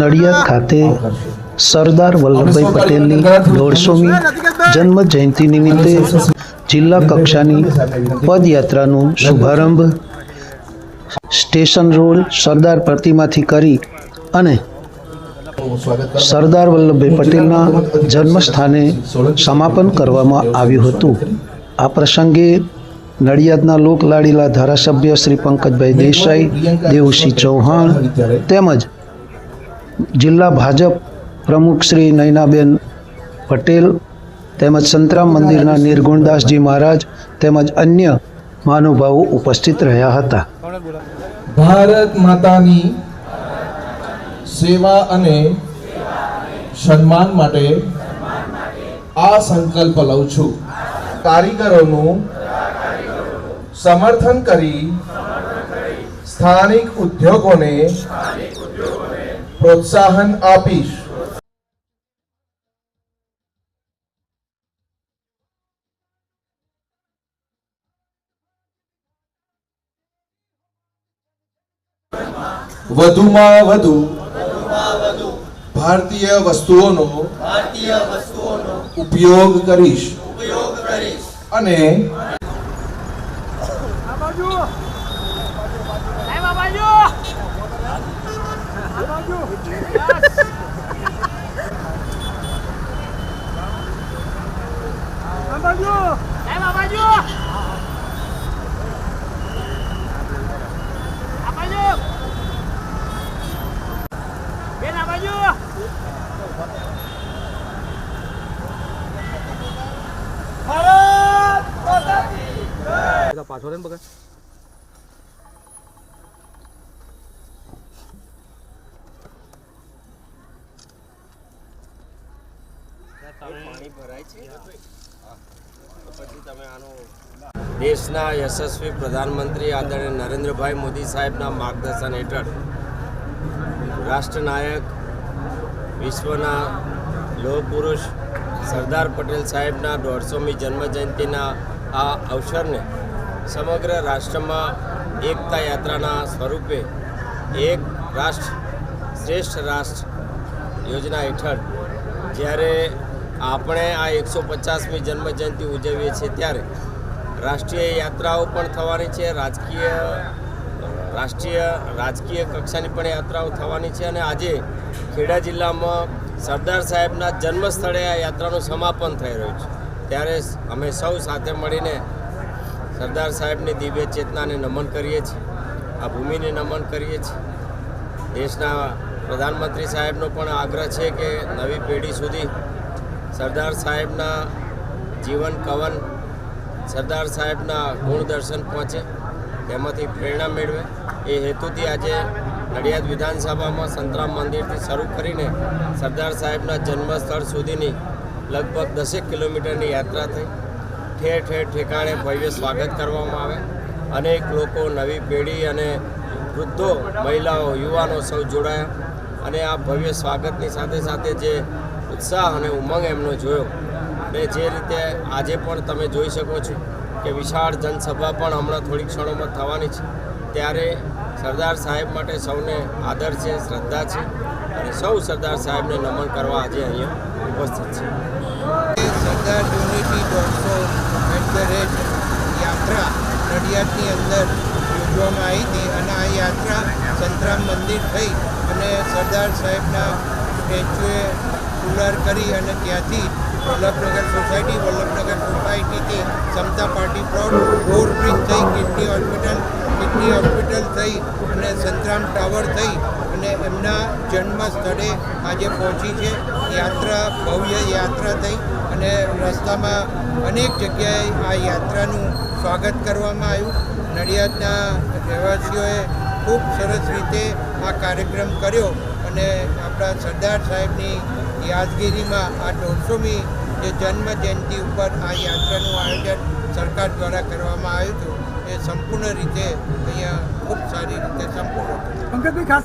નડિયાદ ખાતે સરદાર વલ્લભભાઈ પટેલની 150મી જન્મ જયંતિ નિમિત્તે જિલ્લા કક્ષાની પદયાત્રાનો શુભારંભ સ્ટેશન રોડ સરદાર પ્રતિમાથી કરી અને સરદાર વલ્લભભાઈ પટેલના જન્મસ્થાને સમાપન કરવામાં આવ્યું હતું। આ પ્રસંગે નડિયાદના લોકલાડીલા ધારાસભ્ય શ્રી પંકજભાઈ દેસાઈ, દેવુસિંહ ચૌહાણ તેમજ જિલ્લા ભાજપ પ્રમુખ શ્રી નયનાબેન પટેલ તેમજ સંતરામ મંદિરના નિર્ગુણદાસજી મહારાજ તેમજ અન્ય મહાનુભાવો ઉપસ્થિત રહ્યા હતા। ભારત માતાની સેવા અને સન્માન માટે આ સંકલ્પ લઉં છું। કારીગરોનું સમર્થન કરી સ્થાનિક ઉદ્યોગોને પ્રોત્સાહન આપીશ। વધુમાં વધુ ભારતીય વસ્તુઓનો ઉપયોગ કરીશ અને દેશના યશસ્વી પ્રધાનમંત્રી આદરણીય નરેન્દ્રભાઈ મોદી સાહેબના માર્ગદર્શન હેઠળ રાષ્ટ્રનાયક વિશ્વના લોહ પુરુષ સરદાર પટેલ સાહેબના 150મી જન્મજયંતિના આ અવસરને સમગ્ર રાષ્ટ્રમાં એકતા યાત્રાના સ્વરૂપે એક રાષ્ટ્ર શ્રેષ્ઠ રાષ્ટ્ર યોજના હેઠળ જ્યારે આપણે આ 150મી જન્મજયંતિ ઉજવીએ છીએ ત્યારે રાષ્ટ્રીય યાત્રાઓ પણ થવાની છે, રાજકીય કક્ષાની પણ યાત્રાઓ થવાની છે અને આજે ખેડા જિલ્લામાં સરદાર સાહેબના જન્મસ્થળે આ યાત્રાનું સમાપન થઈ રહ્યું છે। ત્યારે અમે સૌ સાથે મળીને સરદાર સાહેબની દિવ્ય ચેતનાને નમન કરીએ છીએ, આ ભૂમિને નમન કરીએ છીએ। દેશના પ્રધાનમંત્રી સાહેબનો પણ આગ્રહ છે કે નવી પેઢી સુધી સરદાર સાહેબના જીવન કવન, સરદાર સાહેબના ગુણ દર્શન પહોંચે, તેમાંથી પ્રેરણા મેળવે। એ હેતુથી આજે નડિયાદ વિધાનસભામાં સંતરામ મંદિરથી શરૂ કરીને સરદાર સાહેબના જન્મસ્થળ સુધીની લગભગ 10 કિલોમીટરની યાત્રા થઈ। ઠેર ઠેર ઠેકાણે ભવ્ય સ્વાગત કરવામાં આવે। અનેક લોકો, નવી પેઢી અને વૃદ્ધો, મહિલાઓ, યુવાનો સૌ જોડાયા અને આ ભવ્ય સ્વાગતની સાથે સાથે જે ઉત્સાહ અને ઉમંગ એમનો જોયો અને જે રીતે આજે પણ તમે જોઈ શકો છો કે વિશાળ જનસભા પણ હમણાં થોડી ક્ષણોમાં થવાની છે, ત્યારે સરદાર સાહેબ માટે સૌને આદર છે, શ્રદ્ધા છે અને સૌ સરદાર સાહેબને નમન કરવા આજે અહીંયા ઉપસ્થિત છે। સરદાર યુનિટી 150 યાત્રા નડિયાદની અંદર યોજવામાં આવી હતી અને આ યાત્રા સંતરામ મંદિર થઈ અને સરદાર સાહેબના સ્ટેચ્યુએ પુલર કરી અને ત્યાંથી વલ્લભનગર સોસાયટીથી સમતા પાર્ટી પ્લોટ, ઓવરબ્રિજ થઈ, કિડની હોસ્પિટલ થઈ અને સંતરામ ટાવર થઈ અને એમના જન્મ સ્થળે આજે પહોંચી છે। યાત્રા ભવ્ય યાત્રા થઈ અને રસ્તામાં અનેક જગ્યાએ આ યાત્રાનું સ્વાગત કરવામાં આવ્યું। નડિયાદના રહેવાસીઓએ ખૂબ સરસ રીતે આ કાર્યક્રમ કર્યો અને આપણા સરદાર સાહેબની યાદગીરીમાં આ 150મી જે જન્મ જયંતિ ઉપર આ યાત્રાનું આયોજન સરકાર દ્વારા કરવામાં આવ્યું હતું। એ સંપૂર્ણ રીતે અહીંયા ખૂબ સારી રીતે સંપૂર્ણ હતું।